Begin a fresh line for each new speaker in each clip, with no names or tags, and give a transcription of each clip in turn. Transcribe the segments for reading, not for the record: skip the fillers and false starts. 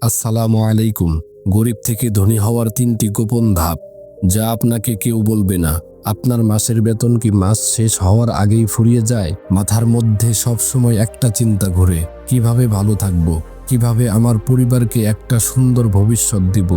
আসসালামু আলাইকুম। গরিব থেকে ধনী হওয়ার 3টি গোপন ধাপ যা আপনাকে কেউ বলবে না। আপনার মাসের বেতন কি মাস শেষ হওয়ার আগেই ফুরিয়ে যায়? মাথার মধ্যে সবসময় একটা চিন্তা ঘোরে, কিভাবে ভালো থাকব, কিভাবে আমার পরিবারকে একটা সুন্দর ভবিষ্যৎ দিব।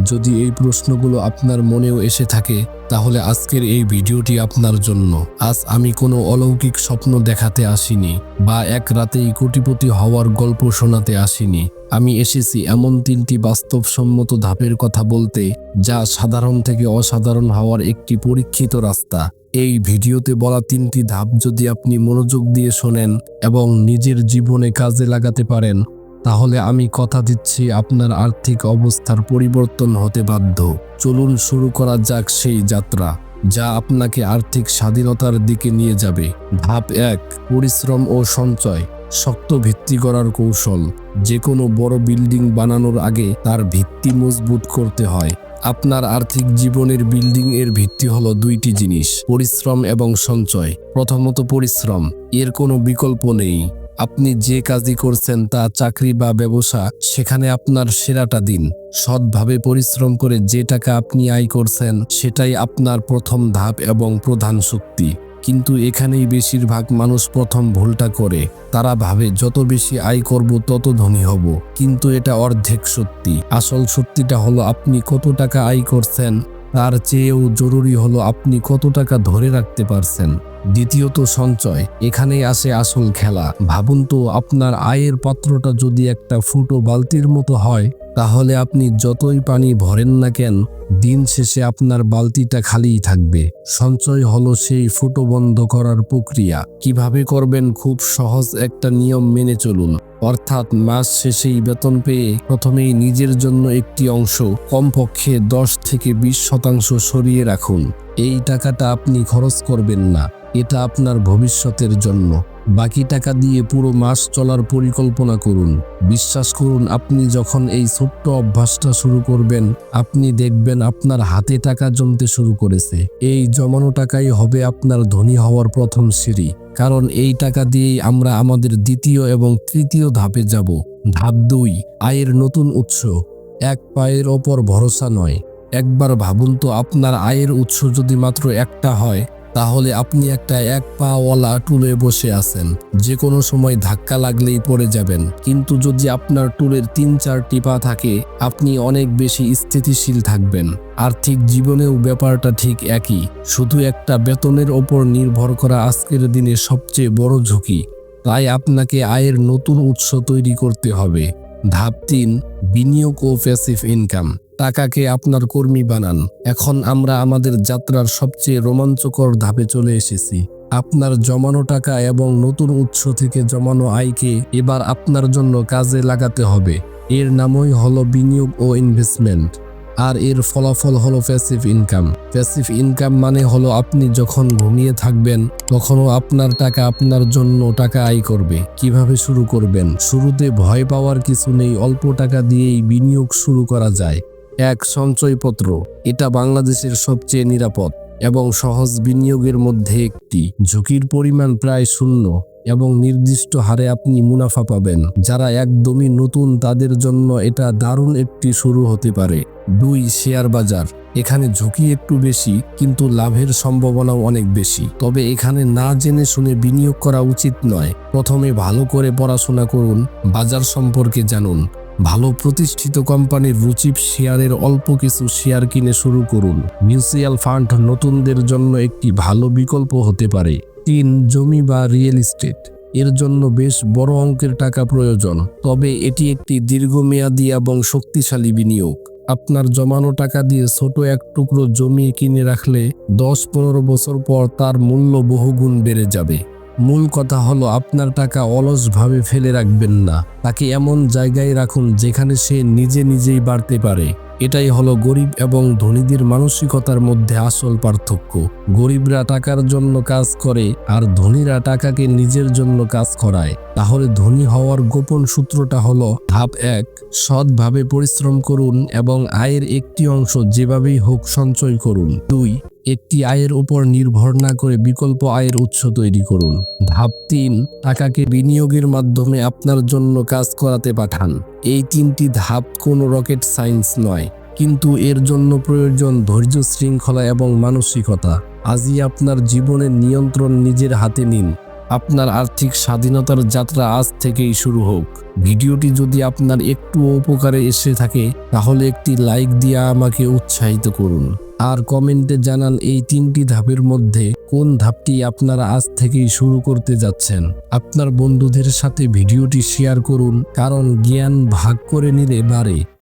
যদি এই প্রশ্নগুলো আপনার মনেও এসে থাকে, তাহলে আজকের এই ভিডিওটি আপনার জন্য। আজ আমি কোনো অলৌকিক স্বপ্ন দেখাতে আসিনি বা এক রাতেই কোটিপতি হওয়ার গল্প শোনাতে আসিনি। আমি এসেছি এমন 3টি বাস্তবসম্মত ধাপের কথা বলতে, যা সাধারণ থেকে অসাধারণ হওয়ার একটি পরীক্ষিত রাস্তা। এই ভিডিওতে বলা 3টি ধাপ যদি আপনি মনোযোগ দিয়ে শোনেন এবং নিজের জীবনে কাজে লাগাতে পারেন, তাহলে আমি কথা দিচ্ছি আপনার আর্থিক অবস্থার পরিবর্তন হতে বাধ্য। চলুন শুরু করা যাক সেই যাত্রা, যা আপনাকে আর্থিক স্বাধীনতার দিকে নিয়ে যাবে। ধাপ 1, পরিশ্রম ও সঞ্চয়। শক্ত ভিত্তি গড়ার কৌশল। যে কোনো বড় বিল্ডিং বানানোর আগে তার ভিত্তি মজবুত করতে হয়। আপনার আর্থিক জীবনের বিল্ডিং এর ভিত্তি হলো 2টি জিনিস, পরিশ্রম এবং সঞ্চয়। প্রথমত পরিশ্রম, এর কোনো বিকল্প নেই। আপনি যে কাজই করছেন, তা চাকরি বা ব্যবসা, সেখানে আপনার সেরাটা দিন। সৎভাবে পরিশ্রম করে যে টাকা আপনি আয় করছেন, সেটাই আপনার প্রথম ধাপ এবং প্রধান শক্তি। কিন্তু এখানেই বেশিরভাগ মানুষ প্রথম ভুলটা করে। তারা ভাবে যত বেশি আয় করব তত ধনী হব, কিন্তু এটা অর্ধেক সত্যি। আসল সত্যিটা হলো আপনি কত টাকা আয় করছেন, তার চেয়েও জরুরি হলো আপনি কত টাকা ধরে রাখতে পারছেন। দ্বিতীয়ত সঞ্চয়। এখানেই আসে আসল খেলা। ভাবুন তো, আপনার আয়ের পাত্রটা যদি একটা ফুটো বালতির মতো হয়, তাহলে আপনি যতই পানি ভরেন না কেন, দিন শেষে আপনার বালতিটা খালিই থাকবে। সঞ্চয় হলো সেই ফুটো বন্ধ করার প্রক্রিয়া। কিভাবে করবেন? খুব সহজ একটা নিয়ম মেনে চলুন। অর্থাৎ মাস শেষেই বেতন পেয়ে প্রথমেই নিজের জন্য একটি অংশ, কমপক্ষে 10 থেকে 20% সরিয়ে রাখুন। এই টাকাটা আপনি খরচ করবেন না, এটা আপনার ভবিষ্যতের জন্য। বাকি টাকা দিয়ে পুরো মাস চলার পরিকল্পনা করুন। বিশ্বাস করুন, আপনি যখন এই ছোট্ট অভ্যাসটা শুরু করবেন, আপনি দেখবেন আপনার হাতে টাকা জমতে শুরু করেছে। এই জমানো টাকাই হবে আপনার ধনী হওয়ার প্রথম সিঁড়ি। কারণ এই টাকা দিয়েই আমরা আমাদের দ্বিতীয় এবং তৃতীয় ধাপে যাব। ধাপ 2, আয়ের নতুন উৎস। এক পায়ের ওপর ভরসা নয়। একবার ভাবুন তো, আপনার আয়ের উৎস যদি মাত্র একটা হয়, তাহলে আপনি একটা এক পাওয়ালা টুলে বসে আছেন। যে কোনো সময় ধাক্কা লাগলেই পড়ে যাবেন। কিন্তু যদি আপনার টুলের 3-4টি পা থাকে, আপনি অনেক বেশি স্থিতিশীল থাকবেন। আর্থিক জীবনেও ব্যাপারটা ঠিক একই। শুধু একটা বেতনের ওপর নির্ভর করা আজকের দিনে সবচেয়ে বড় ঝুঁকি। তাই আপনাকে আয়ের নতুন উৎস তৈরি করতে হবে। ধাপ 3, বিনিয়োগ ও প্যাসিভ ইনকাম। টাকাকে আপনার কর্মী বানান। এখন আমরা আমাদের যাত্রার সবচেয়ে রোমাঞ্চকর ধাপে চলে এসেছি। আপনার জমানো টাকা এবং নতুন উৎস থেকে জমানো আয়কে এবার আপনার জন্য কাজে লাগাতে হবে। এর নামই হলো বিনিয়োগ ও ইনভেস্টমেন্ট। আর এর ফলাফল হলো প্যাসিভ ইনকাম। প্যাসিভ ইনকাম মানে হলো আপনি যখন ঘুমিয়ে থাকবেন, তখনও আপনার টাকা আপনার জন্য টাকা আয় করবে। কিভাবে শুরু করবেন? শুরুতে ভয় পাওয়ার কিছু নেই। অল্প টাকা দিয়েই বিনিয়োগ শুরু করা যায়। 1, সঞ্চয়পত্র। এটা বাংলাদেশের সবচেয়ে নিরাপদ এবং সহজ বিনিয়োগের মধ্যে একটি। ঝুঁকির পরিমাণ প্রায় 0 এবং নির্দিষ্ট হারে আপনি মুনাফা পাবেন। যারা একদমই নতুন, তাদের জন্য এটা দারুণ একটি শুরু হতে পারে। 2, শেয়ার বাজার। এখানে ঝুঁকি একটু বেশি, কিন্তু লাভের সম্ভাবনাও অনেক বেশি। তবে এখানে না জেনে শুনে বিনিয়োগ করা উচিত নয়। প্রথমে ভালো করে পড়াশোনা করুন, বাজার সম্পর্কে জানুন। ভালো প্রতিষ্ঠিত কোম্পানির রুচিপ শেয়ারের অল্প কিছু শেয়ার কিনে শুরু করুন। মিউচুয়াল ফান্ড নতুনদের জন্য একটি ভালো বিকল্প হতে পারে। 3, জমি বা রিয়েল এস্টেট। এর জন্য বেশ বড় অঙ্কের টাকা প্রয়োজন, তবে এটি একটি দীর্ঘমেয়াদী এবং শক্তিশালী বিনিয়োগ। আপনার জমানো টাকা দিয়ে ছোট এক টুকরো জমি কিনে রাখলে 10-15 বছর পর তার মূল্য বহুগুণ বেড়ে যাবে। মূল কথা হলো আপনার টাকা অলসভাবে ফেলে রাখবেন না। তাকে এমন জায়গায় রাখুন যেখানে সে নিজে নিজেই বাড়তে পারে। এটাই হলো গরিব এবং ধনীদের মানসিকতার মধ্যে আসল পার্থক্য। গরিবরা টাকার জন্য কাজ করে, আর ধনীরা টাকাকে নিজের জন্য কাজ করায়। তাহলে ধনী হওয়ার গোপন সূত্রটা হলো ধাপ 1, সৎভাবে পরিশ্রম করুন এবং আয়ের একটি অংশ যেভাবেই হোক সঞ্চয় করুন। 2, একটি আয়ের উপর নির্ভর না করে বিকল্প আয়ের উৎস তৈরি করুন। ধাপ 3, টাকাকে বিনিয়োগের মাধ্যমে আপনার জন্য কাজ করাতে পাঠান। এই 3টি ধাপ কোনো রকেট সায়েন্স নয়, কিন্তু এর জন্য প্রয়োজন ধৈর্য, শৃঙ্খলা এবং মানসিকতা। আজই আপনার জীবনের নিয়ন্ত্রণ নিজের হাতে নিন। আপনার আর্থিক স্বাধীনতার যাত্রা আজ থেকেই শুরু হোক। ভিডিওটি যদি আপনার একটু উপকারে এসে থাকে তাহলে একটি লাইক দিয়ে আমাকে উৎসাহিত করুন আর কমেন্টে জানান এই 3টি ধাপের মধ্যে কোন ধাপটি আপনারা আজ থেকেই শুরু করতে যাচ্ছেন। আপনার বন্ধুদের সাথে ভিডিওটি শেয়ার করুন, কারণ জ্ঞান ভাগ করে নিলে বাড়ে।